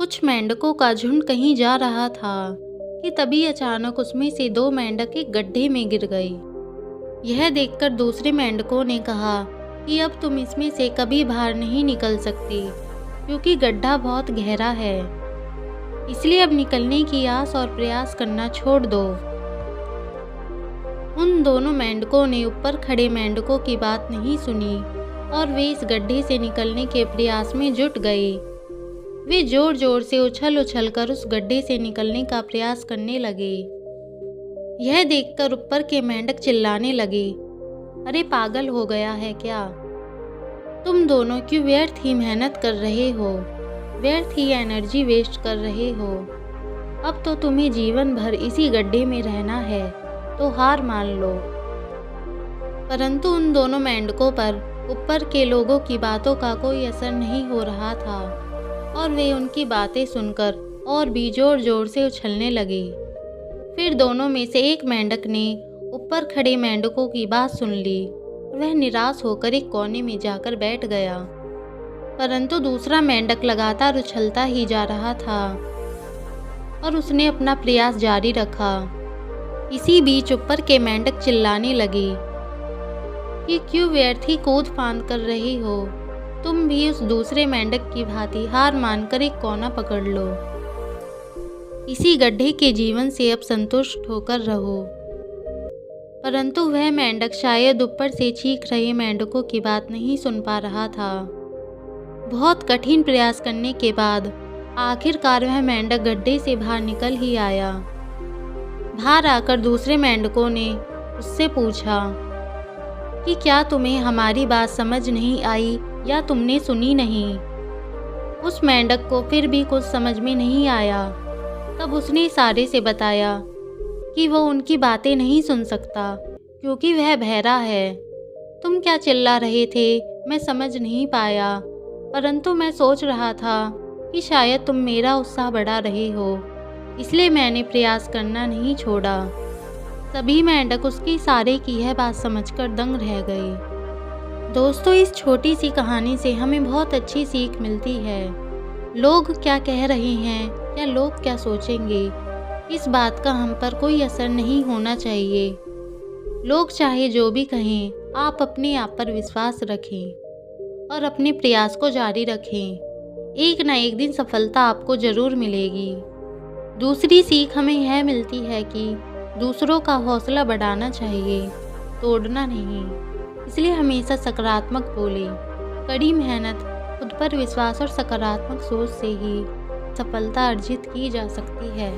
कुछ मेंढकों का झुंड कहीं जा रहा था कि तभी अचानक उसमें से 2 मेंढक एक गड्ढे में गिर गए। यह देखकर दूसरे मेंढकों ने कहा कि अब तुम इसमें से कभी बाहर नहीं निकल सकते, क्योंकि गड्ढा बहुत गहरा है। इसलिए अब निकलने की आस और प्रयास करना छोड़ दो। उन दोनों मेंढकों ने ऊपर खड़े मेंढकों की बात नहीं सुनी और वे इस गड्ढे से निकलने के प्रयास में जुट गए। वे जोर जोर से उछल उछल कर उस गड्ढे से निकलने का प्रयास करने लगे। यह देखकर ऊपर के मेंढक चिल्लाने लगे, अरे पागल हो गया है क्या? तुम दोनों क्यों व्यर्थ ही मेहनत कर रहे हो, व्यर्थ ही एनर्जी वेस्ट कर रहे हो। अब तो तुम्हें जीवन भर इसी गड्ढे में रहना है, तो हार मान लो। परंतु उन दोनों मेंढकों पर ऊपर के लोगों की बातों का कोई असर नहीं हो रहा था और वे उनकी बातें सुनकर और भी जोर जोर से उछलने लगे। फिर दोनों में से एक मेंढक ने ऊपर खड़े मेंढकों की बात सुन ली। वह निराश होकर एक कोने में जाकर बैठ गया। परंतु दूसरा मेंढक लगातार उछलता ही जा रहा था और उसने अपना प्रयास जारी रखा। इसी बीच ऊपर के मेंढक चिल्लाने लगे कि क्यों व्यर्थ ही कूद फांद कर रहे हो, तुम भी उस दूसरे मेंढक की भांति हार मानकर एक कोना पकड़ लो। इसी गड्ढे के जीवन से अब संतुष्ट होकर रहो। परंतु वह मेंढक शायद ऊपर से चीख रहे मेंढकों की बात नहीं सुन पा रहा था। बहुत कठिन प्रयास करने के बाद आखिरकार वह मेंढक गड्ढे से बाहर निकल ही आया। बाहर आकर दूसरे मेंढकों ने उससे पूछा कि क्या तुम्हें हमारी बात समझ नहीं आई या तुमने सुनी नहीं? उस मेंढक को फिर भी कुछ समझ में नहीं आया। तब उसने इशारे से बताया कि वो उनकी बातें नहीं सुन सकता, क्योंकि वह बहरा है। तुम क्या चिल्ला रहे थे मैं समझ नहीं पाया, परंतु मैं सोच रहा था कि शायद तुम मेरा उत्साह बढ़ा रहे हो, इसलिए मैंने प्रयास करना नहीं छोड़ा। सभी मेंढक उसके इशारे की यह बात समझकर दंग रह गए। दोस्तों, इस छोटी सी कहानी से हमें बहुत अच्छी सीख मिलती है। लोग क्या कह रहे हैं या लोग क्या सोचेंगे, इस बात का हम पर कोई असर नहीं होना चाहिए। लोग चाहे जो भी कहें, आप अपने आप पर विश्वास रखें और अपने प्रयास को जारी रखें। एक ना एक दिन सफलता आपको जरूर मिलेगी। दूसरी सीख हमें यह मिलती है कि दूसरों का हौसला बढ़ाना चाहिए, तोड़ना नहीं। इसलिए हमेशा सकारात्मक बोलें। कड़ी मेहनत, खुद पर विश्वास और सकारात्मक सोच से ही सफलता अर्जित की जा सकती है।